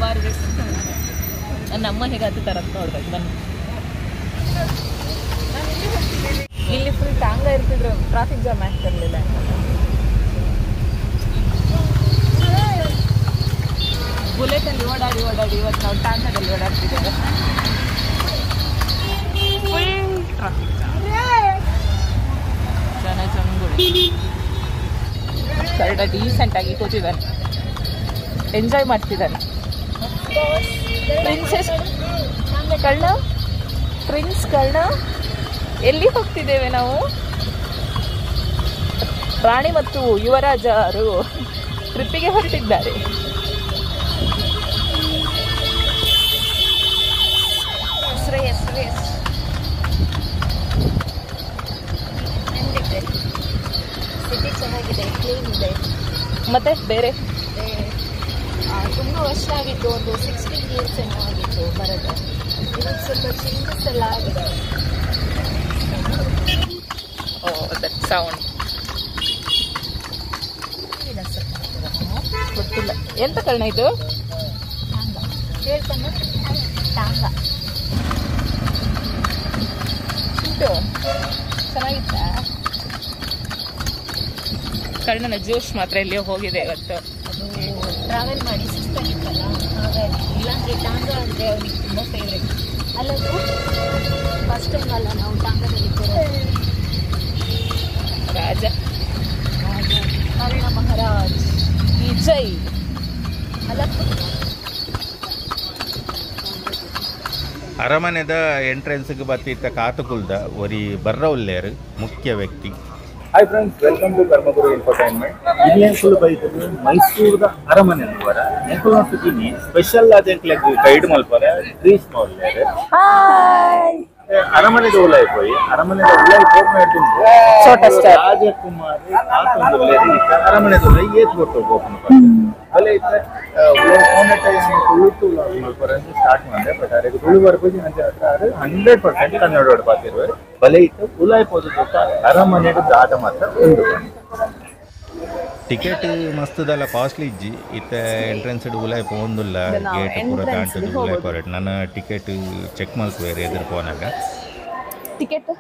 ಬಾರಿ ಬೇಕು ನನ್ನ ಅಮ್ಮ ಹೇಗೆ ಹತ್ತುತ್ತಾರ ಅಂತ ನೋಡ್ಬೇಕು ಬನ್ನಿ. ಇಲ್ಲಿ ಫುಲ್ ಟಾಂಗ ಇರ್ತಿದ್ರು, ಟ್ರಾಫಿಕ್ ಜಾಮ್ ಆಗ್ತಿರ್ಲಿಲ್ಲ. ಬುಲೆಟಲ್ಲಿ ಓಡಾಡಿ ಇವತ್ತು ನಾವು ಟಾಂಗದಲ್ಲಿ ಓಡಾಡ್ತಿದ್ದೇವೆ. ಫುಲ್ ಟ್ರಾಫಿಕ್ ಜನ ಚಂಗುಳಿ. ಕರ್ಡ ಡೀಸೆಂಟಾಗಿ ಕೂತಿದ್ದಾನೆ, ಎಂಜಾಯ್ ಮಾಡ್ತಿದ್ದಾನೆ. ಪ್ರಿನ್ಸೆಸ್ ಪ್ರಿನ್ಸ್ ಕರ್ಣ ಎಲ್ಲಿ ಹೋಗ್ತಿದ್ದೇವೆ ನಾವು? ರಾಣಿ ಮತ್ತು ಯುವರಾಜರು ಟ್ರಿಪ್ಪಿಗೆ ಹೊರಟಿದ್ದಾರೆ. ಶ್ರೇಯಸ್ ಸಿಟಿ ಚೆನ್ನಾಗಿದೆ, ಕ್ಲೀನ್ ಇದೆ. ಮತ್ತೆ ಬೇರೆ ತುಂಬ ವರ್ಷ ಆಗಿತ್ತು, ಒಂದು 16 years ಏನೋ ಆಗಿತ್ತು ಬರೋದು. ಇವತ್ತು ಸ್ವಲ್ಪ ಚೇಂಜಸ್ ಎಲ್ಲ ಆಗಿದೆ. ದಟ್ ಸೌಂಡ್ ಗೊತ್ತಿಲ್ಲ ಎಂತ ಕಾರಣ ಇದು. ಹೇಳ್ಕೊಂಡು ಟಾಂಗ ಉಂಟು, ಚೆನ್ನಾಗಿತ್ತ. ಕಣ್ಣನ ಜ್ಯೂಸ್ ಮಾತ್ರ ಎಲ್ಲಿಯೋ ಹೋಗಿದೆ ಇವತ್ತು. ಅದು ಟ್ರಾವೆಲ್ ಮಾಡಿ ಸುಸ್ತಾಗಿತ್ತಲ್ಲ, ಹಾಗಾಗಿ. ಇಲ್ಲಾಂದರೆ ಟಾಂಗ ಅಂದರೆ ಅವನಿಗೆ ತುಂಬ ಫೇವ್ರೆಟ್. ಅಲ್ಲದು ಫಸ್ಟ್ ಟೈಮ್ ಅಲ್ಲ ನಾವು ಟಾಂಗದಲ್ಲಿ ರಾಜ ಕರ್ಣ ಮಹಾರಾಜ್ ವಿಜಯ್ ಅಲ್ಲ. ಅರಮನೆದ ಎಂಟ್ರೆನ್ಸ್ಗೆ ಬತ್ತಿತ್ತ ಕಾತುಕುಲ್ದ ಒರಿ ಬರ್ರ ಉಲ್ಲೇರು ಮುಖ್ಯ ವ್ಯಕ್ತಿ. Hi friends, welcome to Karmaguru infotainment. ಇಲ್ಲಿ ಎಂಕುಲು ಬೈತದು ಮೈಸೂರದ ಅರಮನೆ ಅನ್ನುವರ ಎಂಕುಲು ನೋಡ್ತಿದ್ದೀನಿ ಸ್ಪೆಷಲ್ ಆದ ಗೈಡ್ ಮಲ್ಪರ ಟ್ರೀಸ್ ನೋಡ್ಲೇರು. ಅರಮನೆದ ಉಲಾಯ್ ಪೋಯಿ ಅರಮನೆದ ಉಲಾಯ್ ಹೋಗ್ಕೊಂಡು ರಾಜಕುಮಾರಿ ಅರಮನೆದ ಉಲಾಯ್ ಏತ್ ಕೊಟ್ಟು ಹೋಗ್ಕೊಂಡು ಬಲೆ ಇತ್ತೆ ಉಲಾಯ್ ಹೋಗಟ ತುಳುತ್ತು ಉಲಾಯ್ ಮಲ್ಪರ ಅಂತ ಸ್ಟಾರ್ಟ್ ಮಾಡಿದೆ. ಬಟ್ ಅದಕ್ಕೆ ತುಳು ಬರ್ಬೋದು ನಂತರ 100% ಕನ್ನಡ ಪಾತಿರುವರು. ಬಲೆ ಇತ್ತು ಉಲಾಯ್ ಪೋದು ಅರಮನೆಗೆ ದಾಟ ಮಾತ್ರ ಉಂಟು. ಟಿಕೆಟ್ ಮಸ್ತದಲ್ಲ ಕಾಸ್ಟ್ಲಿ ಇಜ್ಜಿ ಇತ್ತ ಎಂಟ್ರೆನ್ಸ್ ಉಲಾಯ್ ಪೋಂದುಲ್ಲ ಗೇಟ್ ಪೂರ ದಾಂಟದು ಉಲಾಯ್ ಪೋರೆಟ್. ನನ್ನ ಟಿಕೆಟ್ ಚೆಕ್ ಮಲ್ಪುವೇರು ಎದುರು ಪೋನಾಗ ಟಿಕೆಟ್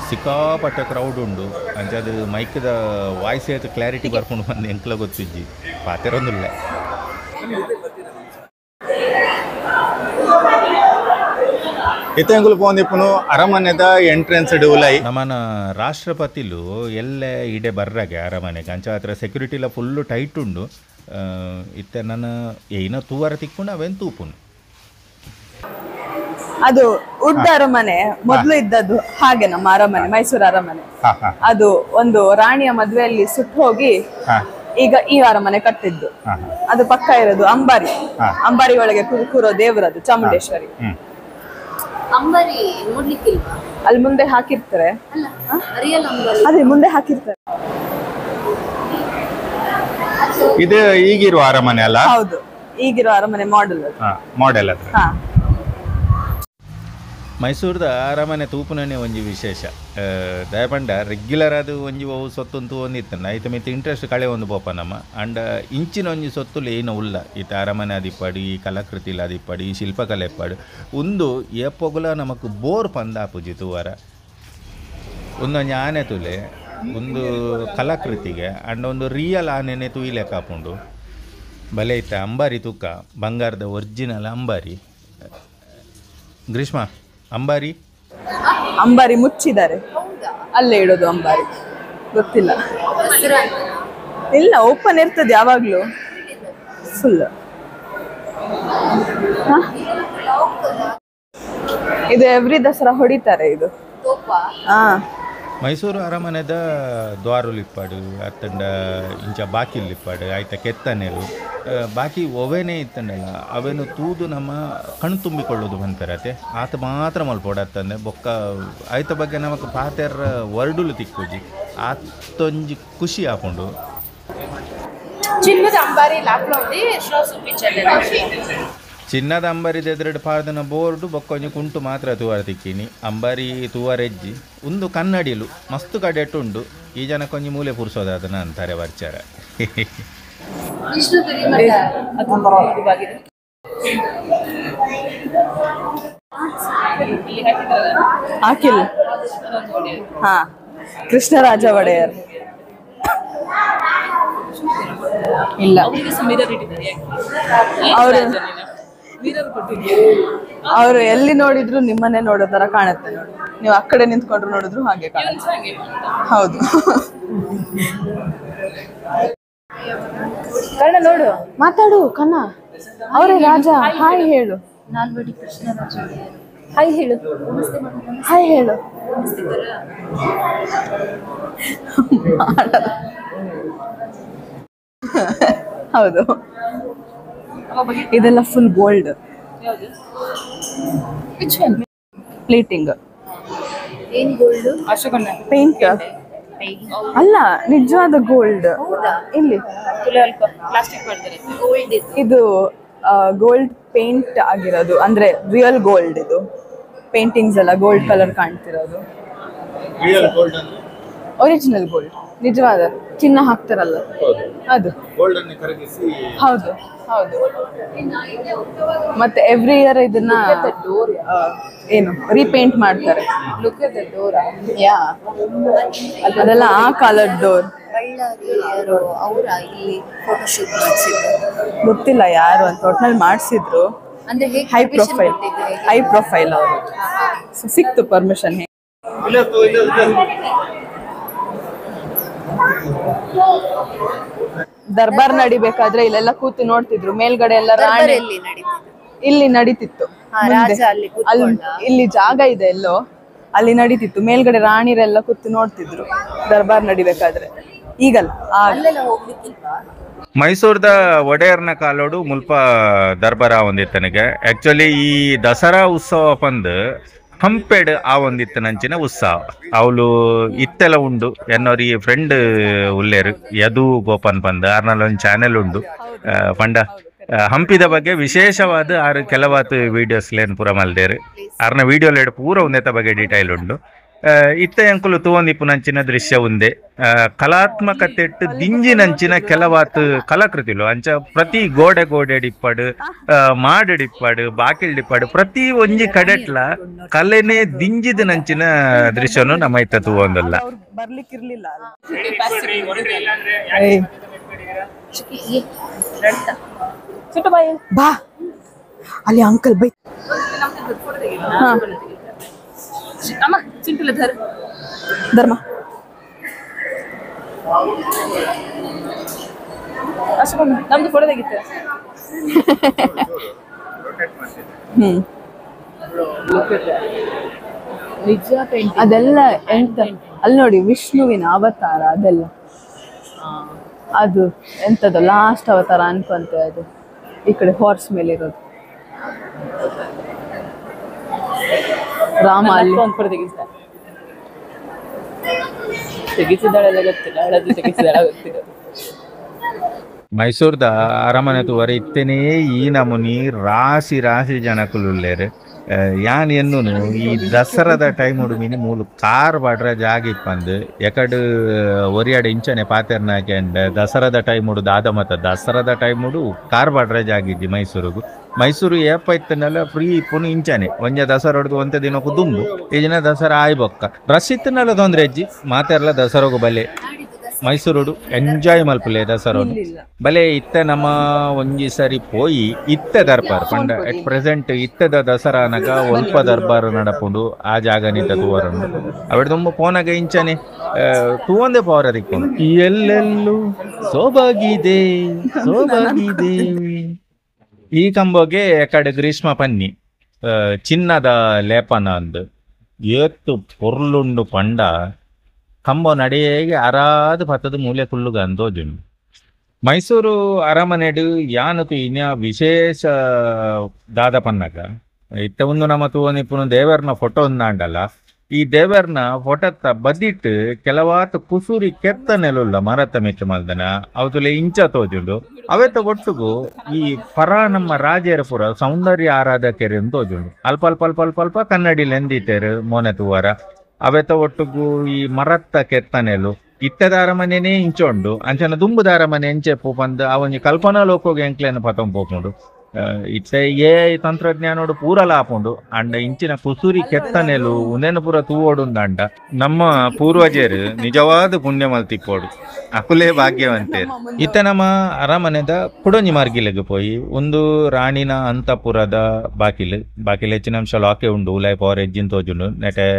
ಸಿಕ್ಕಾಪಟ್ಟೆ ಕ್ರೌಡ್ ಉಂಡು. ಅಂಚದು ಮೈಕ್ದ ವಾಯ್ಸ್ ಏತ್ ಕ್ಲಾರಿಟಿ ಬರ್ಕೊಂಡು ಬಂದು ಎಂಕ್ಲ ಗೊತ್ತಿಜ್ಜಿ ಪಾತಿರೊಂದುಲ್ಲ. ಇತ್ತಂಗುಲು ಪೋಂದಿಪ್ಪುನು ಅರಮನೆದ ಎಂಟ್ರೆನ್ಸ್ ಉಲಾಯ್. ನಮ್ಮನ ರಾಷ್ಟ್ರಪತಿಲು ಎಲ್ಲೇ ಇಡೆ ಬರ್ರಾಗೆ ಅರಮನೆಗೆ ಅಂಚ ಹತ್ರ ಸೆಕ್ಯೂರಿಟಿಲ ಫುಲ್ಲು ಟೈಟ್ ಉಂಡು. ಇತ್ತೆ ನನ್ನ ಏನ ತೂವರ ತಿಕ್ಕೊಂಡು ಅವೇನು ತೂಪುನು. ಅದು ಉಡ್ಡ ಅರಮನೆ ಮೊದಲು ಇದ್ದದ್ದು ಹಾಗೆ. ನಮ್ಮ ಅರಮನೆ ಮೈಸೂರು ಅರಮನೆ ಅದು ಒಂದು ರಾಣಿಯ ಮದುವೆಯಲ್ಲಿ ಸುಟ್ಟು ಹೋಗಿ ಈಗ ಈ ಅರಮನೆ ಕಟ್ಟಿದ್ದು. ಅದು ಪಕ್ಕ ಇರೋದು ಅಂಬಾರಿ ಒಳಗೆ ಕೂರೋ ದೇವರದು ಚಾಮುಂಡೇಶ್ವರಿ. ಅಂಬಾರಿ ನೋಡ್ಲಿಕ್ಕಿಲ್ವಾ? ಅಲ್ಲಿ ಮುಂದೆ ಹಾಕಿರ್ತಾರೆ, ಅದೇ ಮುಂದೆ ಹಾಕಿರ್ತಾರೆ. ಇದು ಈಗಿರುವ ಅರಮನೆ ಅಲ್ಲ? ಹೌದು, ಈಗಿರೋ ಅರಮನೆ ಮಾಡೆಲ್ ಅದು. ಮೈಸೂರದ ಅರಮನೆ ತೂಪುನೇ ಒಂಜಿ ವಿಶೇಷ. ದಯಪಂಡ ರೆಗ್ಯುಲರ್ ಅದು ಒಂಜಿ ಅವು ಸೊತ್ತಂತೂ ಒಂದಿತ್ತಂಡ ಐತ ಮಿತ್ತ ಇಂಟ್ರೆಸ್ಟ್ ಕಳೆ ಒಂದು ಪೋಪ ನಮ್ಮ ಅಂಡ ಇಂಚಿನ ಒಂಜಿ ಸೊತ್ತುಲು ಏನು ಉಲ್ಲ. ಈತ ಅರಮನೆ ಅದಿಪ್ಪಡು, ಈ ಕಲಾಕೃತಿಲ ಅದಿಪ್ಪಡು, ಈ ಶಿಲ್ಪಕಲೆ ಇಪ್ಪಡು ಒಂದು ಏಪೊಗುಲ ನಮಕ್ ಬೋರ್ ಪಂದಾಪುಜಿ ತೂವರ ಒಂದೊಂದು ಆನೆ ತುಲೆ ಒಂದು ಕಲಾಕೃತಿಗೆ ಅಂಡ ಒಂದು ರಿಯಲ್ ಆನೆನೆ ತುಯಿಲೆ ಕಾಪುಂಡು. ಬಲೆ ಇತ್ತ ಅಂಬಾರಿ ತೂಕ ಬಂಗಾರದ ಒರಿಜಿನಲ್ ಅಂಬಾರಿ. ಗ್ರೀಷ್ಮ ಅಂಬಾರಿ ಮುಚ್ಚಿದ್ದಾರೆ, ಅಲ್ಲೇ ಇಡೋದು ಅಂಬಾರಿ. ಗೊತ್ತಿಲ್ಲ, ಇಲ್ಲ ಓಪನ್ ಇರ್ತದೆ ಯಾವಾಗ್ಲೂ ಫುಲ್. ಇದು ಎವ್ರಿ ದಸರಾ ಹೊಡಿತಾರೆ ಇದು. ಮೈಸೂರು ಅರಮನೆದ ದ್ವಾರುಲಿಪ್ಪಾಡು ಅತ್ತಂಡ ಇಂಚ ಬಾಕಿಲಿಪ್ಪಾಡು ಆಯ್ತ ಕೆತ್ತನೆಲು ಬಾಕಿ ಒವೇನೇ ಇತ್ತಂಡಲ್ಲ ಅವೇನು ತೂದು ನಮ್ಮ ಕಣ್ಣು ತುಂಬಿಕೊಳ್ಳೋದು ಬಂತಾರತೆ ಆತ ಮಾತ್ರ ಮಲ್ಪೋಡತ್ತಂದೆ ಬೊಕ್ಕ ಆಯ್ತ ಬಗ್ಗೆ ನಮಕ್ ಪಾತೆರ ವರ್ಡುಲು ತಿಕ್ಕುಜಿ ಆತೊಂಜಿ ಖುಷಿ ಹಾಕೊಂಡು. ಚಿನ್ನದ ಅಂಬಾರಿ ಚಿನ್ನದ ಅಂಬಾರಿದ ಎದುರುಡು ಪಾರ್ದನ ಬೋರ್ಡು ಬೊಕ್ಕೊಂಜಿ ಕುಂಟು ಮಾತ್ರ ತೂವರ ತಿಕ್ಕಿನಿ. ಅಂಬಾರಿ ತೂವರೆಜ್ಜಿ ಒಂದು ಕನ್ನಡಿಲು ಮಸ್ತು ಕಡೆಟ್ಟುಂಡು. ಈ ಜನ ಕೊಂಜಿ ಮೂಲೆ ಪುರ್ಸೋದು ಅದನ್ನ ಅಂತಾರೆ ವರ್ಚಾರ. ಹಾಕಿಲ್ಲ. ಹಾ, ಕೃಷ್ಣರಾಜ ಒಡೆಯರ್ ಇಲ್ಲ. ಅವರು ಎಲ್ಲಿ ನೋಡಿದ್ರು ನಿಮ್ಮನ್ನೇ ನೋಡೋ ತರ ಕಾಣುತ್ತೆ ನೋಡಿ. ನೀವು ಆ ಕಡೆ ನಿಂತ್ಕೊಂಡ್ರು ನೋಡಿದ್ರು ಹಾಗೆ ಕಾಣುತ್ತೆ. ಹೌದು. ಕಣ್ಣ ನೋಡು, ಮಾತಾಡು ಕಣ್ಣ. ಅವರೇ ರಾಜ. ಹಾಯ್ ಹೇಳು. ನಾಲ್ವಡಿ ಕೃಷ್ಣರಾಜ ಹಾಯ್ ಹೇಳು. ಹಾಯ್ ಹೇಳು. ಹೌದು, ಇದೆಲ್ಲ ಫುಲ್ ಗೋಲ್ಡ್ ಪ್ಲೇಟಿಂಗ್. ಏನ್ ಗೋಲ್ಡ್? ಪೇಂಟ್ ಅಲ್ಲ, ನಿಜವಾದ ಗೋಲ್ಡ್. ಇಲ್ಲಿ ಇದು ಗೋಲ್ಡ್ ಪೇಂಟ್ ಆಗಿರೋದು, ಅಂದ್ರೆ ರಿಯಲ್ ಗೋಲ್ಡ್. ಇದು ಪೇಂಟಿಂಗ್ಸ್ ಎಲ್ಲ ಗೋಲ್ಡ್ ಕಲರ್ ಕಾಣ್ತಿರೋದು. ಒರಿಜಿನಲ್ ಗೋಲ್ಡ್, ನಿಜವಾದ ಚಿನ್ನ ಹಾಕ್ತಾರಲ್ಲ ಅದು. ಹೌದು ಹೌದು. ಮತ್ತೆ ಎವ್ರಿ ಇಯರ್ ಇದನ್ನ ಏನು ರೀಪೇಂಟ್ ಮಾಡ್ತಾರೆ. ಅದೆಲ್ಲ ಆ ಕಾಲದ ಡೋರ್. ಗೊತ್ತಿಲ್ಲ ಯಾರು ಅಂತ, ಒಟ್ನಲ್ಲಿ ಮಾಡಿಸಿದ್ರು. ಹೈ ಪ್ರೊಫೈಲ್ ಅವರು. ಸಿಕ್ತು ಪರ್ಮಿಷನ್. ದರ್ಬಾರ್ ನಡಿಬೇಕಾದ್ರೆ ಇಲ್ಲೆಲ್ಲ ಕೂತು ನೋಡ್ತಿದ್ರು. ಮೇಲ್ಗಡೆ ಎಲ್ಲ ರಾಣಿ ಇಲ್ಲಿ ನಡೀತಿತ್ತು. ಇಲ್ಲಿ ಜಾಗ ಇದೆ ಎಲ್ಲೋ, ಅಲ್ಲಿ ನಡೀತಿತ್ತು. ಮೇಲ್ಗಡೆ ರಾಣಿರೆಲ್ಲ ಕೂತು ನೋಡ್ತಿದ್ರು ದರ್ಬಾರ್ ನಡಿಬೇಕಾದ್ರೆ. ಈಗಲ್ಲ, ಮೈಸೂರದ ಒಡೆಯರ್ನ ಕಾಲೋಡು ಮುಲ್ಪ ದರ್ಬಾರ ಒಂದಿತ್ತನಿಗೆ. ಆಕ್ಚುಲಿ ಈ ದಸರಾ ಉತ್ಸವ ಪಂದ್ ಹಂಪೆಡ್ ಆ ಒಂದಿತ್ತು ನಂಚಿನ ಉತ್ಸವ ಅವಳು ಇತ್ತೆಲ್ಲ ಉಂಡು. ಎನ್ನೋರಿ ಫ್ರೆಂಡ್ ಉಲ್ಲೇರು ಯದು ಗೋಪನ್ ಪಂದ್ ಆರ್ನಲ್ಲಿ ಒಂದು ಚಾನೆಲ್ ಉಂಡು ಪಂಡ ಹಂಪಿದ ಬಗ್ಗೆ ವಿಶೇಷವಾದ ಆರು ಕೆಲವಾತು ವಿಡಿಯೋಸ್ ಲೇನ್ ಪೂರ ಮಲ್ದೇರು. ಆರ್ನ ವಿಡಿಯೋಲೇಡ್ ಪೂರ ಒಂದೇತ ಬಗ್ಗೆ ಡೀಟೈಲ್ ಉಂಡು. ಇತ್ತ ಎಂಕುಲು ತೂವೊಂದಿಪ್ಪು ನಂಚಿನ ದೃಶ್ಯ ಉಂದೆ. ಕಲಾತ್ಮಕತೆಟ್ಟು ದಿಂಜಿ ನಂಚಿನ ಕೆಲವಾತು ಕಲಾಕೃತಿಲು ಅಂಚ ಪ್ರತಿ ಗೋಡೆ ಡಿಪ್ಪಡು ಮಾಡಿಡಿಪ್ಪಡು ಬಾಕಿಲ್ ಡಿಪ್ಪಡು ಪ್ರತಿ ಒಂಜಿ ಕಡೆಟ್ಲ ಕಲೆನೆ ದಿಂಜಿದ ನಂಚಿನ ದೃಶ್ಯನು ನಮ್ಮ ಇತ್ತ ತೂವೊಂದಲ್ಲ. ಬರ್ಲಿಕ್ಕಿರ್ಲಿಲ್ಲ. ಬಾ ಅಲ್ಲಿ ಅಂಕಲ್ ಬೈ. ಧರ್ಮ ನಮ್ದು ಫೋಟೋ ತೆಗಿತ. ಅದೆಲ್ಲ ಎಂತ ಅಲ್ಲಿ ನೋಡಿ, ವಿಷ್ಣುವಿನ ಅವತಾರ ಅದೆಲ್ಲ. ಅದು ಎಂತದ್ದು ಲಾಸ್ಟ್ ಅವತಾರ ಅನ್ಕೊಂತೆ. ಅದು ಈ ಕಡೆ ಹಾರ್ಸ್ ಮೇಲೆ ಇರೋದು ರಾಮ. ಅಲ್ಲಿ ತೆಗಿಸಿದಾಳೆಲ್ಲ ಗೊತ್ತಿಲ್ಲ, ಹಳದಿ ತೆಗಿಸಿದಾಳ ಗೊತ್ತಿಲ್ಲ. ಮೈಸೂರ್ದ ಅರಮನೆ ತೂವರೆ ಇತ್ತೇನೇ ಈ ನಮೂನಿ ರಾಶಿ ಜನಕುಲುಲ್ಲೇರು. ಯಾನ್ ಎನ್ನು ಈ ದಸರಾದ ಟೈಮ್ ಉಡುಮಿನಿ ಮೂಲು ಕಾರ್ ಬಾಡ್ರ ಜಾಗ ಇಪ್ಪಂದು ಎಕಡು ಒರಿಯಾಡ ಇಂಚನೆ ಪಾತೆರ್ನಾಕೆ ಅಂಡ್ ದಸರಾದ ಟೈಮ್ ಉಡು ದಾದಮತ ದಸರಾದ ಟೈಮ್ ಉಡು ಕಾರ್ ಬಾಡ್ರ ಜಾಗಿದ್ದಿ ಮೈಸೂರಿಗೂ. ಮೈಸೂರು ಏಪ ಇತ್ತನೆಲ್ಲ ಫ್ರೀ ಇಪ್ಪುನು ಇಂಚನೆ ಒಂಜ ದಸರಾ ಹೊಡೆದು ಒಂತೆ ದಿನಕ್ಕೂ ದುಂಬು ಈಜಿನ ದಸರಾ ಆಯ್ಬೊಕ್ಕ ರಸ್ ಇತ್ತನೆಲ್ಲ ತೊಂದ್ರೆ ಅಜ್ಜಿ ಮಾತೆರ್ಲ ದಸರಾಗು ಬಲೆ ಮೈಸೂರು ಎಂಜಾಯ್ ಮಲ್ಪಲೆ ದಸರೋಡು ಬಲೆ ಇತ್ತ ನಮ್ಮ ಒಂಜಿ ಸರಿ ಪೋಯಿ ಇತ್ತ ದರ್ಬಾರ್ ಪಂಡ ಅಟ್ ಪ್ರೆಸೆಂಟ್ ಇತ್ತದ ದಸರಾ ಅನಗ ಒಲ್ಪ ದರ್ಬಾರ್ ನಡಪುಂಡು ಆ ಜಾಗ ನಿಂತ ತೂವರನ್ನು ಅವಡ್ ತುಂಬ ಪೋನಾಗ ಇಂಚನೆ ತೂವಂದೆ ಪವರ ತಿಕ್ಕೊಂಡು ಎಲ್ಲೆಲ್ಲೂ ಸೋಬಾಗಿದೆ ಸೋಬಾಗಿದೆ ಈ ಕಂಬೋಗೆ ಕಡೆ ಗ್ರೀಷ್ಮ ಪನ್ನಿ ಚಿನ್ನದ ಲೇಪನ ಅಂದು ಏತ್ತು ಪೊರ್ಲುಂಡು ಪಂಡ ಕಂಬ ನಡೆಯೇಗೆ ಅರಾದು ಪತ್ತದ ಮೂಲೆ ಕುಳ್ಳುಗ ಅಂತೋಜುಂಡು. ಮೈಸೂರು ಅರಮನೆಡು ಯಾನತು ಇನ್ಯ ವಿಶೇಷ ದಾದ ಪನ್ನಗ ಇತ್ತ ಒಂದು ನಮ್ಮ ತೂವನಿಪ್ಪುನು ದೇವರ್ನ ಫೋಟೋ ಒಂದಾಂಡಲ್ಲ ಈ ದೇವರ್ನ ಫೋಟೋತ್ತ ಬದಿಟ್ಟು ಕೆಲವಾತು ಕುಸೂರಿ ಕೆತ್ತ ನೆಲುಲ್ಲ ಮರತ ಮೆಚ್ಚು ಮಲ್ದನ ಅವತುಲೆ ಇಂಚ ತೋಜುಂಡು ಅವೆತ್ತ ಒಟ್ಟುಗು ಈ ಪರ ನಮ್ಮ ರಾಜೇರ ಪುರ ಸೌಂದರ್ಯ ಆರಾಧಕರು ತೋಜುಂಡು ಅಲ್ಪ ಅಲ್ಪ ಅಲ್ಪ ಅಲ್ಪ ಅಲ್ಪ ಕನ್ನಡಿಲಿ ಎಂದಿಟ್ಟೇರು ಮೋನೆ ತೂವರ ಅವೆತ ಒಟ್ಟುಗು ಈ ಮರತ್ತ ಕೆತ್ತನೆಲು ಇತ್ತದ ಅರಮನೆನೇ ಇಂಚೊಂಡು ಅಂಚನ ದುಂಬುದ ಅರಮನೆ ಎಂಚೆ ಪೋಪಂದು ಅವನಿ ಕಲ್ಪನಾ ಲೋಕೋಗೆ ಎಂಕ್ಲೆನ ಪತಂ ಪೋಪುಂಡು ಇತ್ತೆ ಏ ತಂತ್ರಜ್ಞಾನೋಡು ಪೂರ ಲಾಪುಂಡು ಅಂಡ ಇಂಚಿನ ಕುಸೂರಿ ಕೆತ್ತನೆಲು ಉಂದೆನ ಪೂರ ತೂವೋಡುಂದಂಡ ನಮ್ಮ ಪೂರ್ವಜರು ನಿಜವಾದ ಪುಣ್ಯ ಮಲ್ತಿಪ್ಪೋಡು ಅಕುಲೇ ಭಾಗ್ಯವಂತೇರು ಇತ್ತ ನಮ್ಮ ಅರಮನೆದ ಕುಡೊಂಜಿ ಮಾರ್ಗಿಲೆಗೆ ಪೋಯಿ ಒಂದು ರಾಣಿನ ಅಂತಪುರದ ಬಾಕಿಲು ಹೆಚ್ಚಿನ ಅಂಶ ಲಾಕೆ ಉಂಡು ಉಲಾಯ್ ಪವರ್ ಎಜ್ಜಿನ್ ತೋಜುಂಡು ನೆಟೆ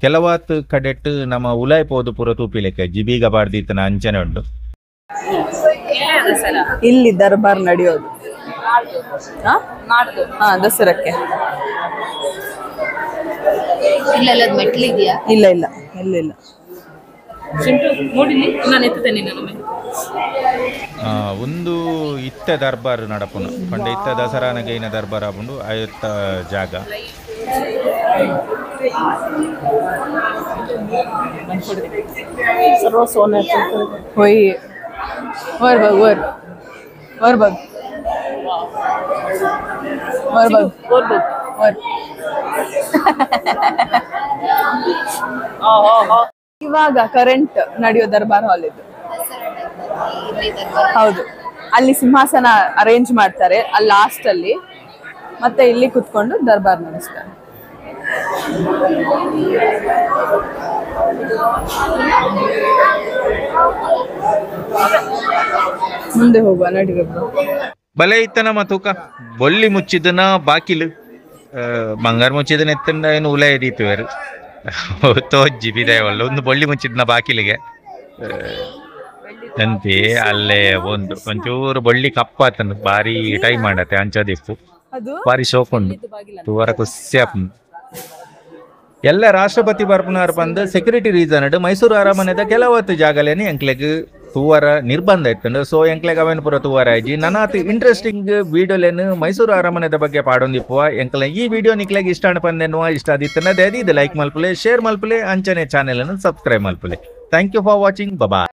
ಕೆಲವಾತ್ ಕಡೆಟ್ ನಮ್ಮ ಉಲಾಯ್ ಪೋದು ಪೂರ ತೂಪಿಲೆಕ್ಕೆ ಜಿಬೀಗ ಬಾರ್ದಿತ್ತನ ಅಂಚನೆ ಉಂಡು ಇಲ್ಲಿ ದರ್ಬಾರ್ ನಡೆಯೋದು ದಸರಕ್ಕೆ ಇಲ್ಲೆಲ್ಲ ಮೆಟ್ಲಿದ್ಯಾ? ಇಲ್ಲ ಇಲ್ಲ ಇಲ್ಲ ಒಂದು ಇತ್ತ ದರ್ಬಾರ್ ನಡಪುನು ಪಂಡ ಇತ್ತ ದಸರಾನಗೈನ ದರ್ಬಾರ್ ಆಪುಂಡು ಐತ್ತ ಜಾಗ ಹೋಯ್ वर बघ वर बघ ಇವಾಗ ಕರೆಂಟ್ ನಡೆಯೋ ದರ್ಬಾರ್ ಹಾಲ್ ಇದು. ಹೌದು, ಅಲ್ಲಿ ಸಿಂಹಾಸನ ಅರೇಂಜ್ ಮಾಡ್ತಾರೆ ಅಲ್ಲಿ ಲಾಸ್ಟ್ ಅಲ್ಲಿ, ಮತ್ತೆ ಇಲ್ಲಿ ಕುತ್ಕೊಂಡು ದರ್ಬಾರ್ ನಡೆಸ್ತಾರೆ. ಮುಂದೆ ಹೋಗುವ ನಡಿಬೇಕು. ಬಲೆ ಇತ್ತನ ಮತುಕ ಬೊಲ್ಲಿ ಮುಚ್ಚಿದನ ಬಾಕಿಲು ಬಂಗಾರ ಮುಚ್ಚಿದನ ಎತ್ತಂಡ ಏನು ಉಲ ಎದೀತುವರು ತೋಜ್ಜಿ ಬಿದಾಯವಲ್ಲ ಒಂದು ಬೊಳ್ಳಿ ಮುಚ್ಚಿದ್ನ ಬಾಕಿಲಿಗೆ ಅಂತೆ ಅಲ್ಲೇ ಒಂಚೂರು ಬೊಳ್ಳಿ ಕಪ್ಪಾತಂದು ಬಾರಿ ಟೈಮ್ ಮಾಡತ್ತೆ ಅಂಚದಿಪ್ಪು ಬಾರಿ ಶೋಕುಂಡು ತೂವರ ಕುಸ್ಯಾಪ್ ಎಲ್ಲ ರಾಷ್ಟ್ರಪತಿ ಬರ್ಪುನಾರ್ ಬಂದು ಸೆಕ್ಯೂರಿಟಿ ರೀಸನ್ ಮೈಸೂರು ಅರಮನೆದ ಕೆಲವತ್ತು ಜಾಗಲೇನೆ ಎಂಕ್ಲೆಗ್ ತೂವರ ನಿರ್ಬಂಧ ಇತ್ತು. ಸೊ ಎಂಕ್ಲೆಗ್ ಅವೇನು ಪುರ ತೂವರ ಆಯ್ಜಿ ನನಾತ್ ಇಂಟ್ರೆಸ್ಟಿಂಗ್ ವಿಡಿಯೋಲೇನು ಮೈಸೂರು ಅರಮನೆದ ಬಗ್ಗೆ ಪಾಡೊಂದಿಪ್ಪುವ ಎಂಕ್ಲೆ ಈ ವಿಡಿಯೋ ನಿಕ್ಲೆಗ್ ಇಷ್ಟ ಅನ್ಪಂದೆನ್ನುವ ಇಷ್ಟ ಆದಿತ್ತನ ಇದು ಲೈಕ್ ಮಲ್ಪುಲೆ, ಶೇರ್ ಮಲ್ಪುಲೆ, ಅಂಚನೆ ಚಾನೆಲ್ ಅನ್ನು ಸಬ್ಸ್ಕ್ರೈಬ್ ಮಲ್ಪುಲೆ. Thank you for watching. Bye.